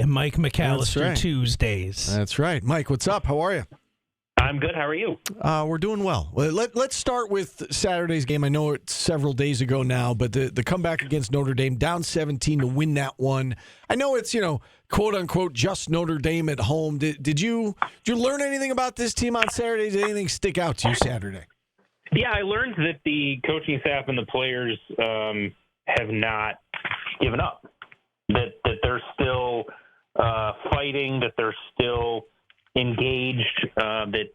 the Mike McAllister right. Tuesdays. That's right. Mike, what's up? How are you? I'm good. How are you? We're doing well. Let's start with Saturday's game. I know it's several days ago now, but the comeback against Notre Dame, down 17 to win that one. I know it's, quote unquote, just Notre Dame at home. Did you learn anything about this team on Saturday? Did anything stick out to you Saturday? Yeah, I learned that the coaching staff and the players have not given up. That they're still fighting. That they're still engaged, that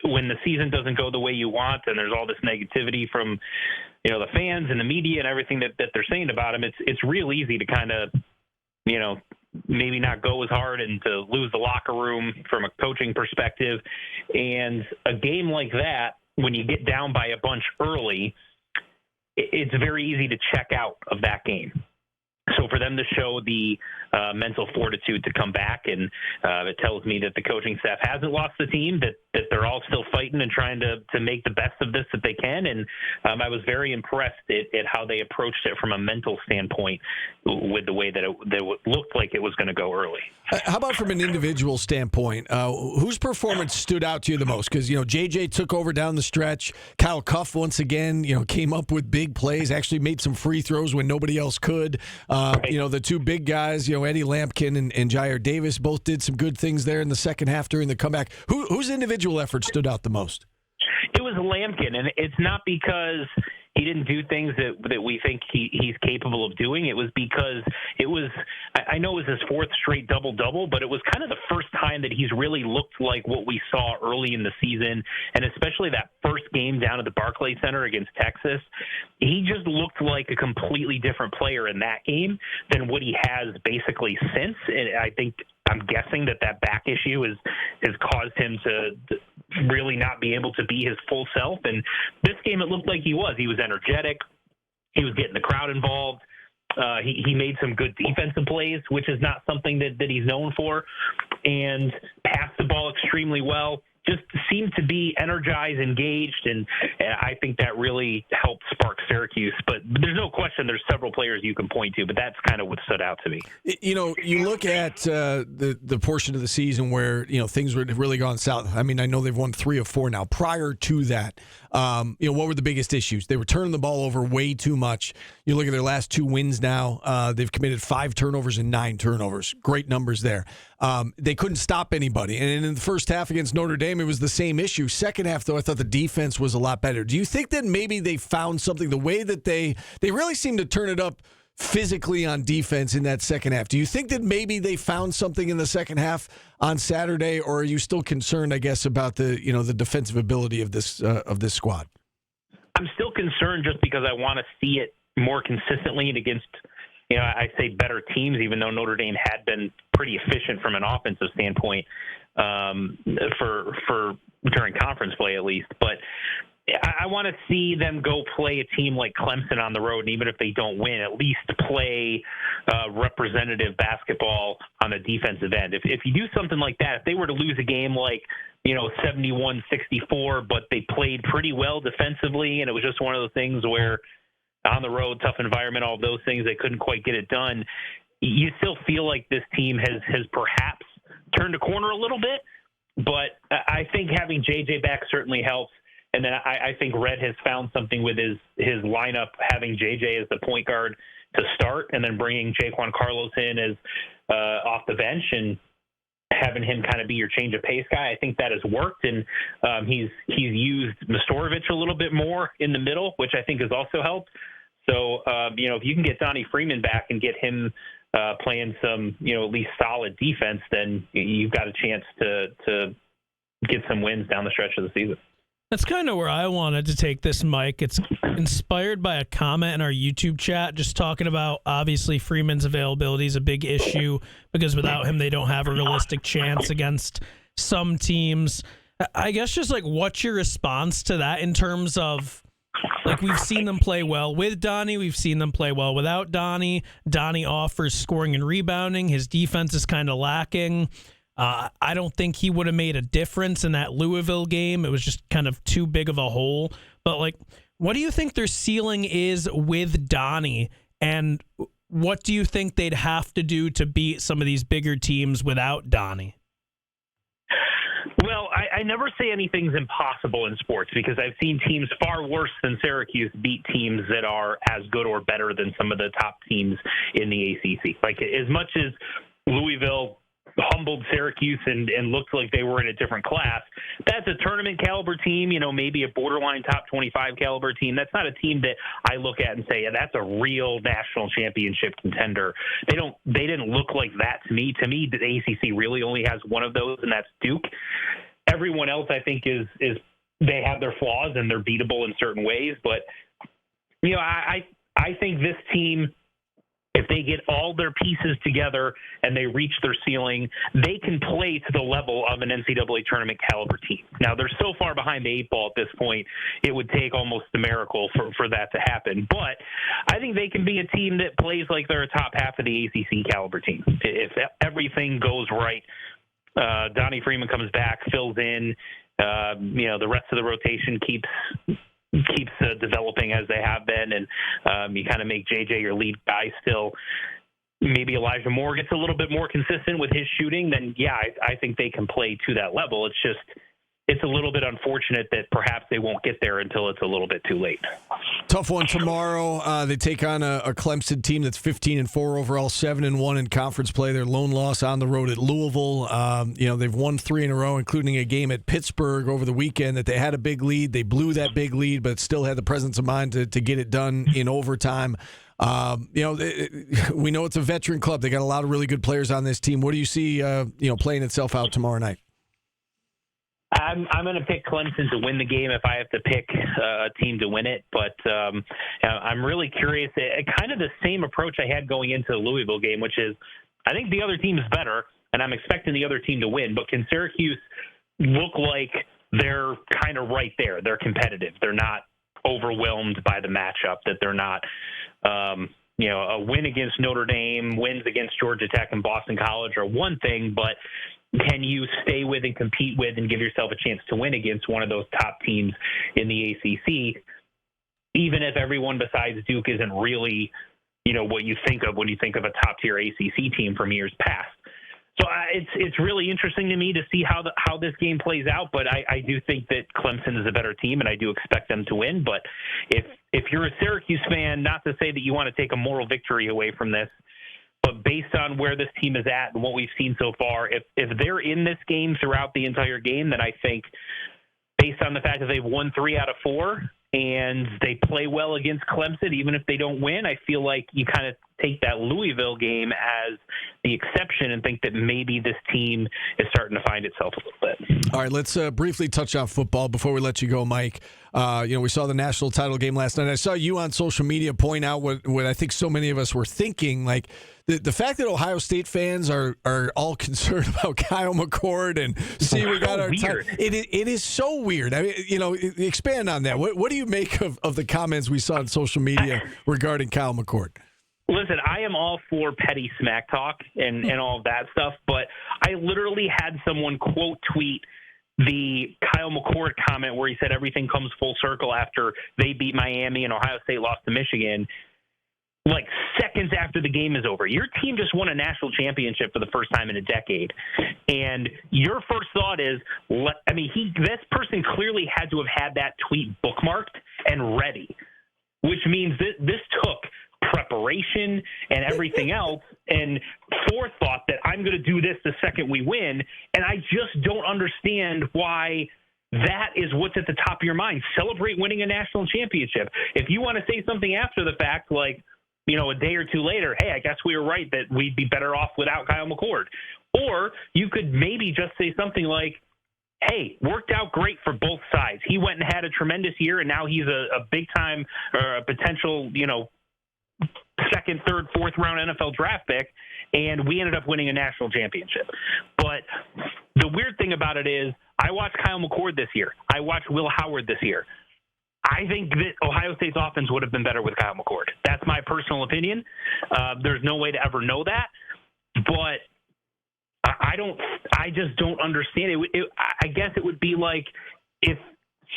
when the season doesn't go the way you want and there's all this negativity from the fans and the media and everything that they're saying about him, it's real easy to kind of maybe not go as hard and to lose the locker room from a coaching perspective. And a game like that, when you get down by a bunch early, it's very easy to check out of that game. So for them to show the mental fortitude to come back, and it tells me that the coaching staff hasn't lost the team, that they're all still fighting and trying to make the best of this that they can. And I was very impressed at how they approached it from a mental standpoint with the way that it looked like it was going to go early. How about from an individual standpoint? Whose performance stood out to you the most? Because, JJ took over down the stretch. Kyle Cuff, once again, came up with big plays, actually made some free throws when nobody else could. The two big guys, Eddie Lampkin and Jair Davis both did some good things there in the second half during the comeback. Whose individual effort stood out the most? It was Lampkin, and it's not because he didn't do things that we think he's capable of doing. It was because I know it was his fourth straight double-double, but it was kind of the first time that he's really looked like what we saw early in the season, and especially that first game down at the Barclays Center against Texas. He just looked like a completely different player in that game than what he has basically since. And I'm guessing that back issue has caused him to really not be able to be his full self. And this game, it looked like he was. He was energetic. He was getting the crowd involved. He made some good defensive plays, which is not something that he's known for, and passed the ball extremely well. Just seemed to be energized, engaged, and I think that really helped spark Syracuse. But there's no question there's several players you can point to, but that's kind of what stood out to me. You look at the portion of the season where, things were really gone south. I mean, I know they've won 3 of 4 now. Prior to that, what were the biggest issues? They were turning the ball over way too much. You look at their last 2 wins now. They've committed 5 turnovers and 9 turnovers. Great numbers there. They couldn't stop anybody. And in the first half against Notre Dame, it was the same issue. Second half, though, I thought the defense was a lot better. Do you think that maybe they found something, the way that they really seem to turn it up physically on defense in that second half? Do you think that maybe they found something in the second half on Saturday, or are you still concerned, I guess, about the defensive ability of this squad? I'm still concerned just because I want to see it more consistently and against I say better teams, even though Notre Dame had been pretty efficient from an offensive standpoint for during conference play at least. But I want to see them go play a team like Clemson on the road, and even if they don't win, at least play representative basketball on the defensive end. If you do something like that, if they were to lose a game like 71-64, but they played pretty well defensively, and it was just one of those things where on the road, tough environment, all of those things, they couldn't quite get it done. You still feel like this team has perhaps turned a corner a little bit, but I think having JJ back certainly helps. And then I think Red has found something with his lineup, having JJ as the point guard to start, and then bringing Jaquan Carlos in as off the bench and having him kind of be your change of pace guy. I think that has worked, and he's used Mastorovic a little bit more in the middle, which I think has also helped. So, if you can get Donnie Freeman back and get him playing some, at least solid defense, then you've got a chance to get some wins down the stretch of the season. That's kind of where I wanted to take this, Mike. It's inspired by a comment in our YouTube chat just talking about, obviously, Freeman's availability is a big issue because without him, they don't have a realistic chance against some teams. I guess just what's your response to that in terms of, we've seen them play well with Donnie. We've seen them play well without Donnie. Donnie offers scoring and rebounding. His defense is kind of lacking. I don't think he would have made a difference in that Louisville game. It was just kind of too big of a hole. But, what do you think their ceiling is with Donnie? And what do you think they'd have to do to beat some of these bigger teams without Donnie? Well, I never say anything's impossible in sports because I've seen teams far worse than Syracuse beat teams that are as good or better than some of the top teams in the ACC. Like, as much as Louisville humbled Syracuse and looked like they were in a different class, that's a tournament caliber team, maybe a borderline top 25 caliber team. That's not a team that I look at and say, yeah, that's a real national championship contender. They didn't look like that to me. To me, the ACC really only has one of those, and that's Duke. Everyone else, I think, is they have their flaws and they're beatable in certain ways. But, I think this team, if they get all their pieces together and they reach their ceiling, they can play to the level of an NCAA tournament caliber team. Now, they're so far behind the eight ball at this point, it would take almost a miracle for that to happen. But I think they can be a team that plays like they're a top half of the ACC caliber team. If everything goes right, Donnie Freeman comes back, fills in, the rest of the rotation keeps developing as they have been, and you kind of make JJ your lead guy still. Maybe Elijah Moore gets a little bit more consistent with his shooting, then I think they can play to that level. It's a little bit unfortunate that perhaps they won't get there until it's a little bit too late. Tough one tomorrow. They take on a Clemson team that's 15-4 overall, 7-1 in conference play. Their lone loss on the road at Louisville. They've won 3 in a row, including a game at Pittsburgh over the weekend that they had a big lead. They blew that big lead, but still had the presence of mind to get it done in overtime. We know it's a veteran club. They got a lot of really good players on this team. What do you see, playing itself out tomorrow night? I'm going to pick Clemson to win the game if I have to pick a team to win it. But I'm really curious. Kind of the same approach I had going into the Louisville game, which is I think the other team is better, and I'm expecting the other team to win. But can Syracuse look like they're kind of right there? They're competitive. They're not overwhelmed by the matchup, that they're not a win against Notre Dame, wins against Georgia Tech and Boston College are one thing, but can you stay with and compete with and give yourself a chance to win against one of those top teams in the ACC, even if everyone besides Duke isn't really, what you think of when you think of a top-tier ACC team from years past. So it's really interesting to me to see how this game plays out, but I do think that Clemson is a better team, and I do expect them to win. But if you're a Syracuse fan, not to say that you want to take a moral victory away from this, but based on where this team is at and what we've seen so far, if they're in this game throughout the entire game, then I think based on the fact that they've won 3 out of 4 and they play well against Clemson, even if they don't win, I feel like you kind of take that Louisville game as the exception and think that maybe this team is starting to find itself a little bit. All right, let's briefly touch on football before we let you go, Mike. We saw the national title game last night. I saw you on social media point out what I think so many of us were thinking, like the fact that Ohio State fans are all concerned about Kyle McCord and see we got our title. It is so weird. I mean, expand on that. What do you make of the comments we saw on social media regarding Kyle McCord? Listen, I am all for petty smack talk and all of that stuff, but I literally had someone quote tweet the Kyle McCord comment where he said everything comes full circle after they beat Miami and Ohio State lost to Michigan, like seconds after the game is over. Your team just won a national championship for the first time in a decade, and your first thought is, this person clearly had to have had that tweet bookmarked and ready, which means this took preparation and everything else and forethought that I'm going to do this the second we win. And I just don't understand why that is what's at the top of your mind. Celebrate winning a national championship. If you want to say something after the fact, like, a day or two later, hey, I guess we were right that we'd be better off without Kyle McCord. Or you could maybe just say something like, hey, worked out great for both sides. He went and had a tremendous year, and now he's a big-time or a potential, second, third, fourth round NFL draft pick, and we ended up winning a national championship. But the weird thing about it is I watched Kyle McCord this year. I watched Will Howard this year. I think that Ohio State's offense would have been better with Kyle McCord. That's my personal opinion. There's no way to ever know that, but I just don't understand it. I guess it would be like if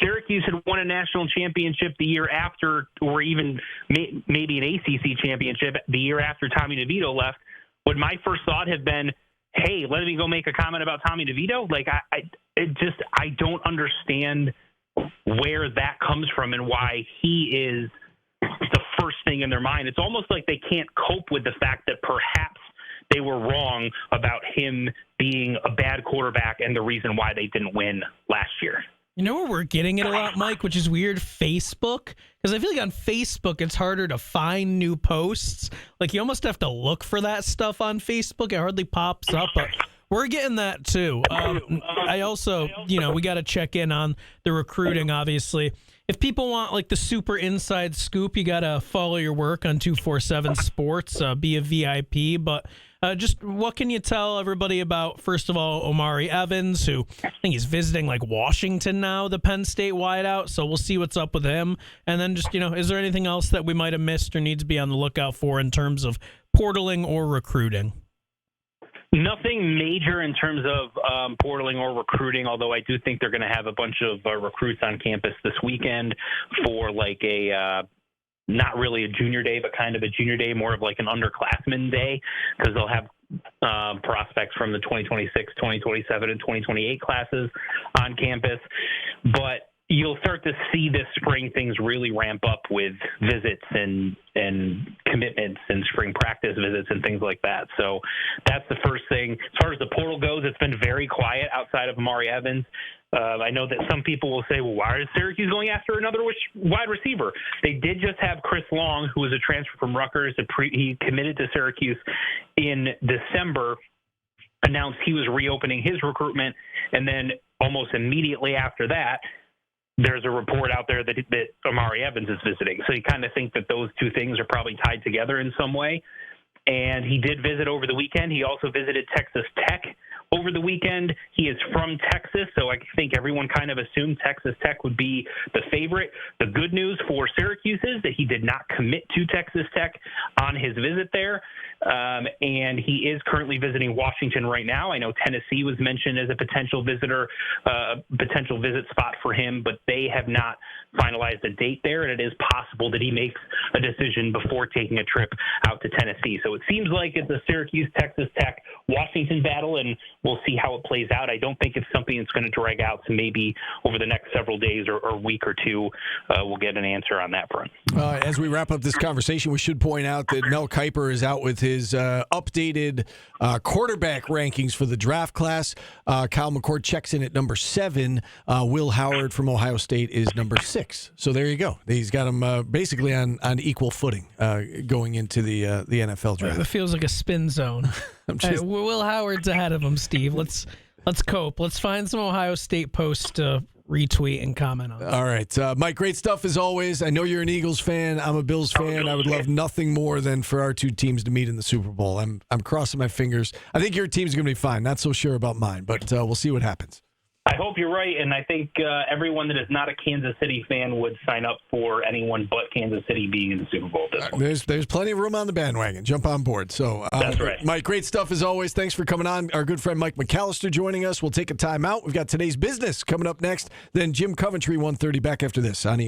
Syracuse had won a national championship the year after, or even maybe an ACC championship the year after Tommy DeVito left, would my first thought have been, hey, let me go make a comment about Tommy DeVito? Like, I don't understand where that comes from and why he is the first thing in their mind. It's almost like they can't cope with the fact that perhaps they were wrong about him being a bad quarterback and the reason why they didn't win last year. You know where we're getting it a lot, Mike, which is weird? Facebook. Because I feel like on Facebook, it's harder to find new posts. Like, you almost have to look for that stuff on Facebook. It hardly pops up, but we're getting that too. I also, we got to check in on the recruiting, obviously. If people want like the super inside scoop, you got to follow your work on 247 Sports, be a VIP. But just what can you tell everybody about, first of all, Omari Evans, who I think he's visiting like Washington now, the Penn State wideout. So we'll see what's up with him. And then just, is there anything else that we might have missed or need to be on the lookout for in terms of portaling or recruiting? Nothing major in terms of portaling or recruiting, although I do think they're going to have a bunch of recruits on campus this weekend for like a not really a junior day, but kind of a junior day, more of like an underclassmen day, because they'll have prospects from the 2026, 2027, and 2028 classes on campus. But you'll start to see this spring things really ramp up with visits and commitments and spring practice visits and things like that. So that's the first thing. As far as the portal goes, it's been very quiet outside of Amari Evans. I know that some people will say, well, why is Syracuse going after another wide receiver? They did just have Chris Long, who was a transfer from Rutgers. He committed to Syracuse in December, announced he was reopening his recruitment, and then almost immediately after that, there's a report out there that Amari Evans is visiting. So you kind of think that those two things are probably tied together in some way. And he did visit over the weekend. He also visited Texas Tech over the weekend. He is from Texas, so I think everyone kind of assumed Texas Tech would be the favorite. The good news for Syracuse is that he did not commit to Texas Tech on his visit there, and he is currently visiting Washington right now. I know Tennessee was mentioned as a potential visitor, potential visit spot for him, but they have not finalized a date there, and it is possible that he makes a decision before taking a trip out to Tennessee. So it seems like it's a Syracuse, Texas Tech, Washington battle, and we'll see how it plays out. I don't think it's something that's going to drag out, so maybe over the next several days or week or two, we'll get an answer on that front. As we wrap up this conversation, we should point out that Mel Kiper is out with his updated quarterback rankings for the draft class. Kyle McCord checks in at number 7. Will Howard from Ohio State is number 6. So there you go. He's got him basically on equal footing going into the NFL draft. It feels like a spin zone. Will Howard's ahead of him, Steve. Let's cope. Let's find some Ohio State posts to retweet and comment on. All right. Mike, great stuff as always. I know you're an Eagles fan. I'm a Bills fan. I would love nothing more than for our two teams to meet in the Super Bowl. I'm crossing my fingers. I think your team's going to be fine. Not so sure about mine, but we'll see what happens. I hope you're right, and I think everyone that is not a Kansas City fan would sign up for anyone but Kansas City being in the Super Bowl at this point. There's plenty of room on the bandwagon. Jump on board. So that's right. Mike, great stuff as always. Thanks for coming on. Our good friend Mike McAllister joining us. We'll take a time out. We've got today's business coming up next. Then Jim Coventry, 1:30, back after this on ESPN.